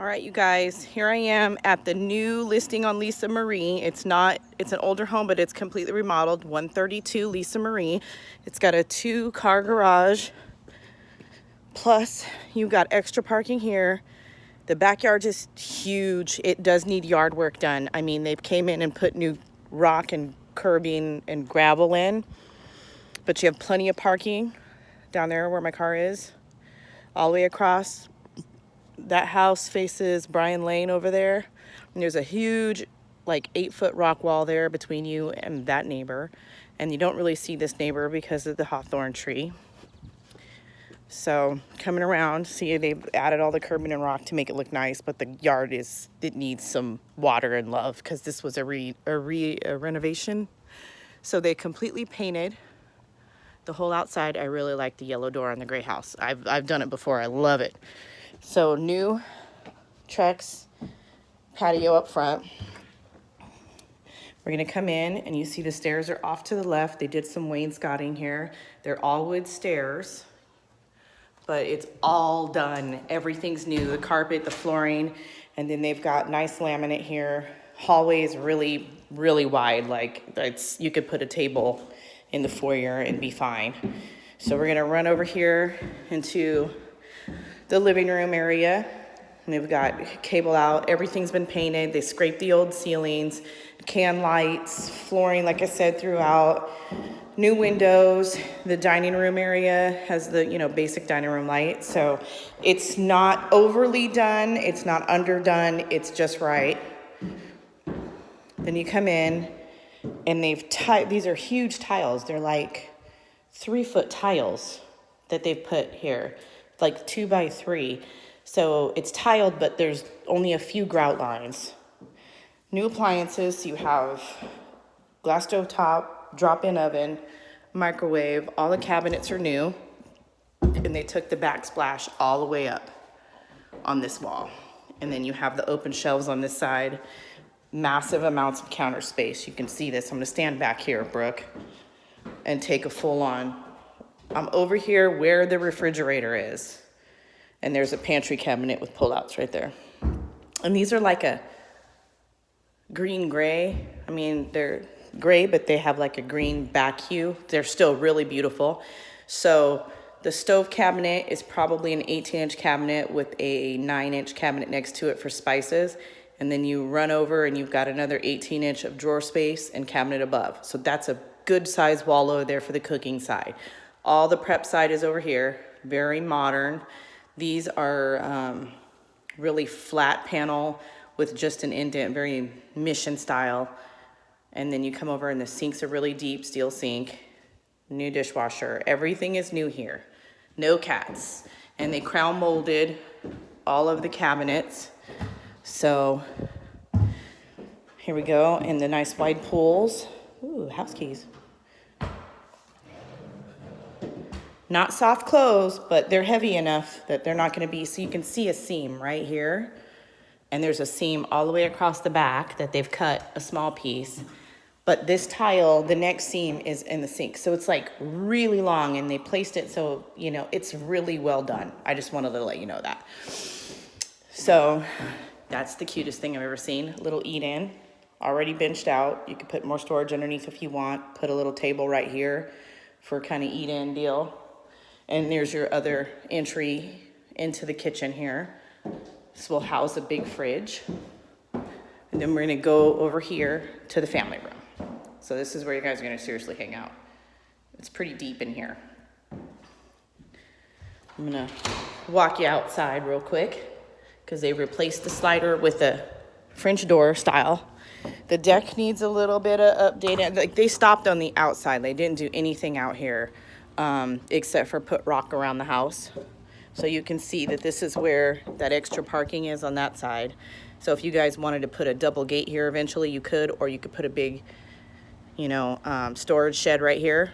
All right, you guys, here I am at the new listing on Lesa Marie. It's an older home, but it's completely remodeled. 132 Lesa Marie. It's got a 2-car garage. Plus, you've got extra parking here. The backyard is huge. It does need yard work done. I mean, they came in and put new rock and curbing and gravel in. But you have plenty of parking down there where my car is. All the way across. That house faces Bryan Lane over there. And there's a huge, like 8-foot rock wall there between you and that neighbor. And you don't really see this neighbor because of the hawthorn tree. So coming around, see they've added all the curbing and rock to make it look nice, but the yard it needs some water and love because this was a renovation. So they completely painted the whole outside. I really like the yellow door on the gray house. I've done it before. I love it. So new Trex patio up front. We're gonna come in and you see the stairs are off to the left. They did some wainscoting here. They're all wood stairs, but it's all done. Everything's new, the carpet, the flooring, and then they've got nice laminate here. Hallway is really, really wide. Like you could put a table in the foyer and be fine. So we're gonna run over here into the living room area. And they've got cable out. Everything's been painted. They scraped the old ceilings, can lights, flooring, like I said, throughout. New windows. The dining room area has the, basic dining room light. So it's not overly done. It's not underdone. It's just right. Then you come in and these are huge tiles. They're like 3-foot tiles that they've put here. Like 2 by 3. So it's tiled, but there's only a few grout lines. New appliances, you have glass stove top, drop-in oven, microwave. All the cabinets are new. And they took the backsplash all the way up on this wall. And then you have the open shelves on this side. Massive amounts of counter space. You can see this. I'm gonna stand back here, Brooke, and take a full on. I'm over here where the refrigerator is. And there's a pantry cabinet with pullouts right there. And these are like a green-gray. I mean, they're gray, but they have like a green back hue. They're still really beautiful. So the stove cabinet is probably an 18-inch cabinet with a 9-inch cabinet next to it for spices. And then you run over and you've got another 18-inch of drawer space and cabinet above. So that's a good size wall over there for the cooking side. All the prep side is over here, very modern. These are really flat panel with just an indent, very mission style. And then you come over and the sinks are really deep, steel sink, new dishwasher. Everything is new here, no cats. And they crown molded all of the cabinets. So here we go, and the nice wide pools. Ooh, house keys. Not soft close, but they're heavy enough that they're not gonna be, so you can see a seam right here. And there's a seam all the way across the back that they've cut a small piece. But this tile, the next seam is in the sink. So it's like really long and they placed it so, it's really well done. I just wanted to let you know that. So that's the cutest thing I've ever seen. Little eat-in, already benched out. You could put more storage underneath if you want. Put a little table right here for kind of eat-in deal. And there's your other entry into the kitchen here. This will house a big fridge. And then we're gonna go over here to the family room. So this is where you guys are gonna seriously hang out. It's pretty deep in here. I'm gonna walk you outside real quick because they replaced the slider with a French door style. The deck needs a little bit of updating. Like they stopped on the outside. They didn't do anything out here. Except for put rock around the house. So you can see that this is where that extra parking is on that side. So if you guys wanted to put a double gate here eventually, you could, or you could put a big, storage shed right here.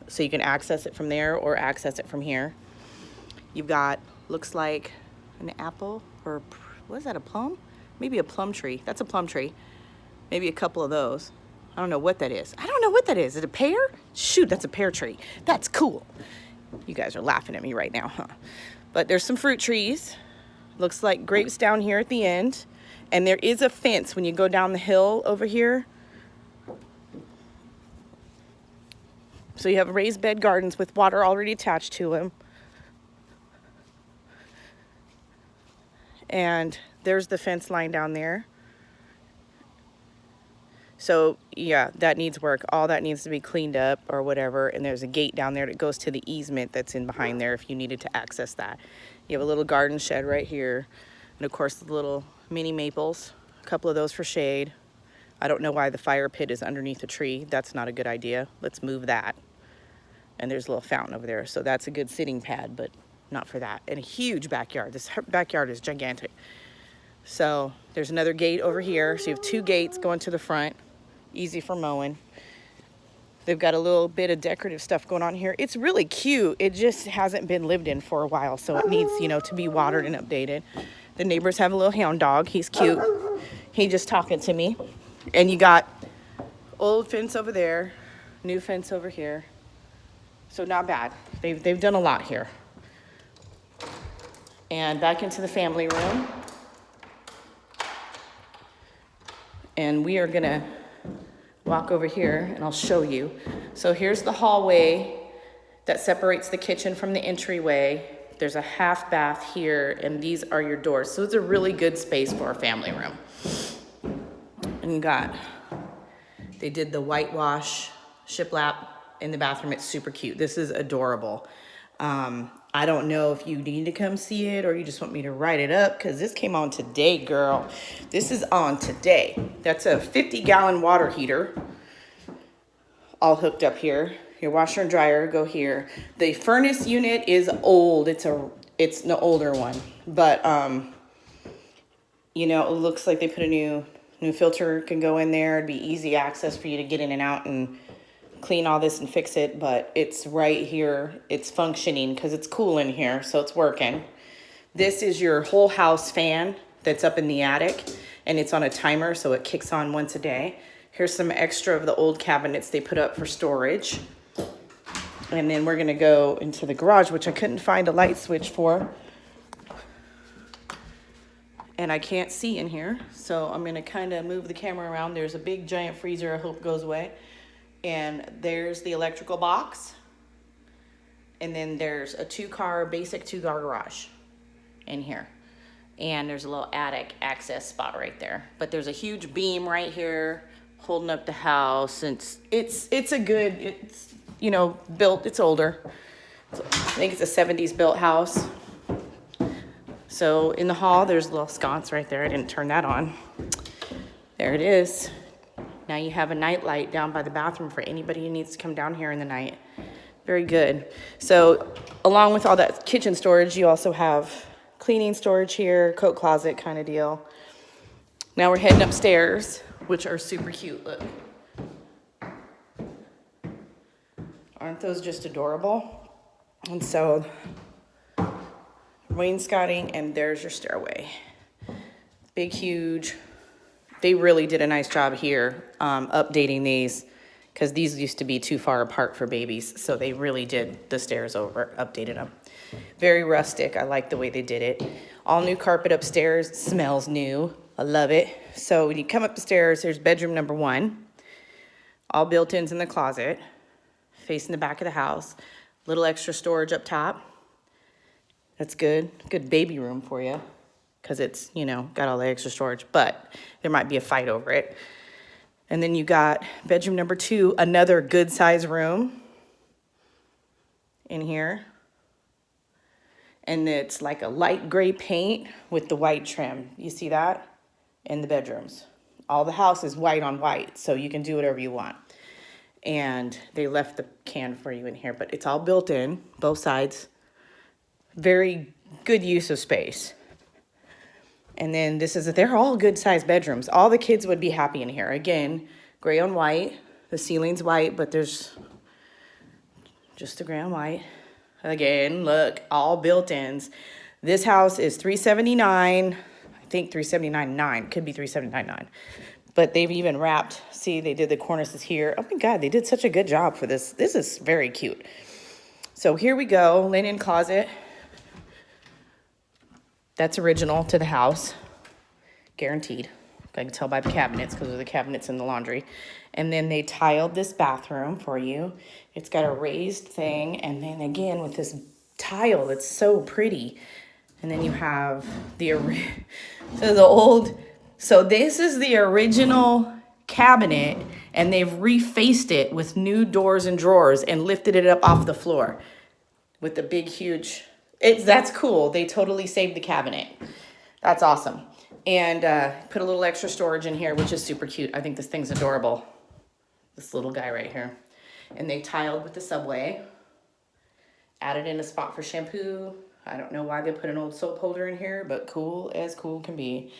So you can access it from there or access it from here. You've got, looks like an apple or what is that, a plum? Maybe a plum tree. That's a plum tree. Maybe a couple of those. I don't know what that is. I don't know what that is. Is it a pear? Shoot, that's a pear tree. That's cool. You guys are laughing at me right now, huh? But there's some fruit trees. Looks like grapes down here at the end. And there is a fence when you go down the hill over here. So you have raised bed gardens with water already attached to them. And there's the fence line down there. So yeah, that needs work. All that needs to be cleaned up or whatever. And there's a gate down there that goes to the easement that's in behind there if you needed to access that. You have a little garden shed right here. And of course the little mini maples, a couple of those for shade. I don't know why the fire pit is underneath a tree. That's not a good idea. Let's move that. And there's a little fountain over there. So that's a good sitting pad, but not for that. And a huge backyard. This backyard is gigantic. So there's another gate over here. So you have 2 gates going to the front. Easy for mowing. They've got a little bit of decorative stuff going on here. It's really cute. It just hasn't been lived in for a while. So it needs, you know, to be watered and updated. The neighbors have a little hound dog. He's cute. He just talking to me. And you got old fence over there. New fence over here. So not bad. They've done a lot here. And back into the family room. And we are gonna walk over here and I'll show you. So here's the hallway that separates the kitchen from the entryway. There's a half bath here and these are your doors. So it's a really good space for a family room. And you got, they did the whitewash shiplap in the bathroom. It's super cute. This is adorable. I don't know if you need to come see it or you just want me to write it up because this came on today, girl. This is on today. That's a 50-gallon water heater all hooked up here. Your washer and dryer go here. The furnace unit is old. It's an older one, but you know, it looks like they put a new filter can go in there. It'd be easy access for you to get in and out and clean all this and fix it, but it's right here. It's functioning because it's cool in here, so it's working. This is your whole house fan that's up in the attic, and it's on a timer, so it kicks on once a day. Here's some extra of the old cabinets they put up for storage. And then we're gonna go into the garage, which I couldn't find a light switch for. And I can't see in here, so I'm gonna kind of move the camera around. There's a big giant freezer, I hope goes away. And there's the electrical box. And then there's a basic two-car garage in here. And there's a little attic access spot right there. But there's a huge beam right here holding up the house. And it's you know, built, it's older. I think it's a 70s built house. So in the hall, there's a little sconce right there. I didn't turn that on. There it is. Now you have a night light down by the bathroom for anybody who needs to come down here in the night. Very good. So along with all that kitchen storage, you also have cleaning storage here, coat closet kind of deal. Now we're heading upstairs, which are super cute. Look. Aren't those just adorable? And so wainscoting, and there's your stairway. Big, huge. They really did a nice job here updating these because these used to be too far apart for babies. So they really did the stairs over, updated them. Very rustic. I like the way they did it. All new carpet upstairs. Smells new. I love it. So when you come up the stairs, there's bedroom number 1. All built-ins in the closet. Facing the back of the house. Little extra storage up top. That's good. Good baby room for you. Because it's, you know, got all the extra storage, but there might be a fight over it. And then you got bedroom number 2, another good size room in here. And it's like a light gray paint with the white trim. You see that? In the bedrooms. All the house is white on white, so you can do whatever you want. And they left the can for you in here, but it's all built in, both sides. Very good use of space. And then they're all good sized bedrooms. All the kids would be happy in here. Again, gray on white. The ceiling's white, but there's just the gray on white. Again, look, all built-ins. This house is $379. I think $379.9. Could be $379.9. But they've even wrapped. See, they did the cornices here. Oh my God, they did such a good job for this. This is very cute. So here we go, linen closet. That's original to the house, guaranteed. I can tell by the cabinets because of the cabinets in the laundry. And then they tiled this bathroom for you. It's got a raised thing, and then again with this tile that's so pretty. And then you have so this is the original cabinet, and they've refaced it with new doors and drawers and lifted it up off the floor with the big, huge, that's cool. They totally saved the cabinet. That's awesome. And put a little extra storage in here, which is super cute. I think this thing's adorable. This little guy right here. And they tiled with the subway. Added in a spot for shampoo. I don't know why they put an old soap holder in here, but cool as cool can be.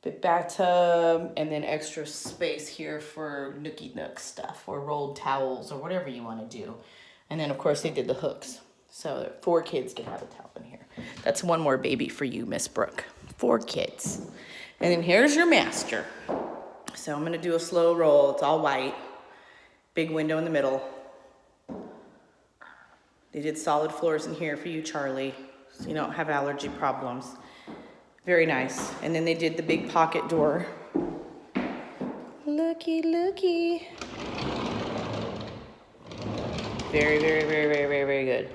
Big bathtub, and then extra space here for nookie nook stuff, or rolled towels, or whatever you want to do. And then, of course, they did the hooks. So 4 kids can have a towel in here. That's one more baby for you, Miss Brooke. 4 kids. And then here's your master. So I'm going to do a slow roll. It's all white. Big window in the middle. They did solid floors in here for you, Charlie, so you don't have allergy problems. Very nice. And then they did the big pocket door. Looky, looky. Very, very, very, very, very, very good.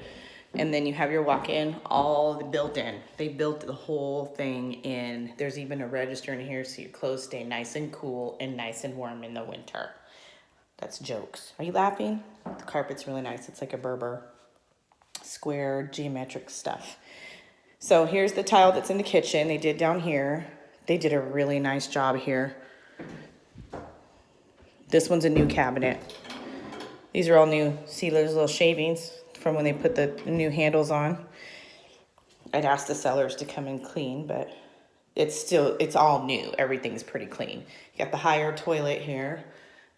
And then you have your walk-in, all built in. They built the whole thing in. There's even a register in here so your clothes stay nice and cool and nice and warm in the winter. That's jokes. Are you laughing? The carpet's really nice. It's like a Berber square geometric stuff. So here's the tile that's in the kitchen. They did down here. They did a really nice job here. This one's a new cabinet. These are all new. See those little shavings from when they put the new handles on. I'd ask the sellers to come and clean, but it's all new. Everything's pretty clean. You got the higher toilet here.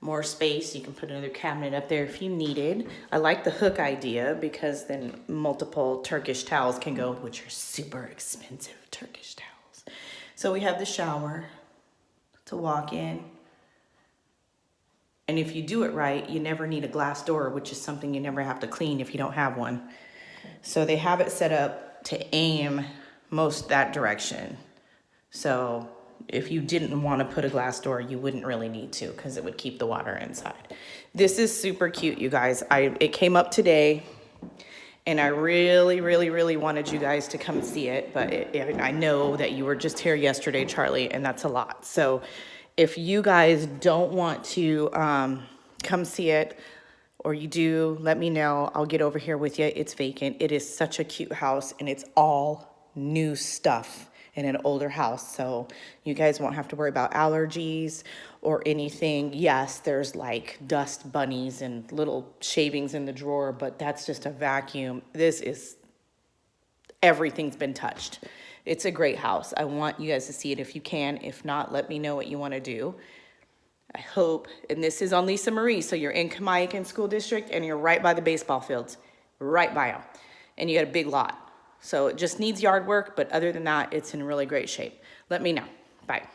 More space. You can put another cabinet up there if you needed. I like the hook idea because then multiple Turkish towels can go, which are super expensive Turkish towels. So we have the shower to walk in. And if you do it right, you never need a glass door, which is something you never have to clean if you don't have one. So they have it set up to aim most that direction. So if you didn't want to put a glass door, you wouldn't really need to because it would keep the water inside. This is super cute, you guys. It came up today, and I really, really, really wanted you guys to come see it, but I know that you were just here yesterday, Charlie, and that's a lot. So if you guys don't want to come see it, or you do, let me know. I'll get over here with you. It's vacant. It is such a cute house, and it's all new stuff in an older house, so you guys won't have to worry about allergies or anything. Yes, there's like dust bunnies and little shavings in the drawer, but that's just a vacuum. This is, everything's been touched. It's a great house. I want you guys to see it if you can. If not, let me know what you want to do. I hope, and this is on Lesa Marie, so you're in Kamaikan School District, and you're right by the baseball fields, right by them, and you got a big lot. So it just needs yard work, but other than that, it's in really great shape. Let me know. Bye.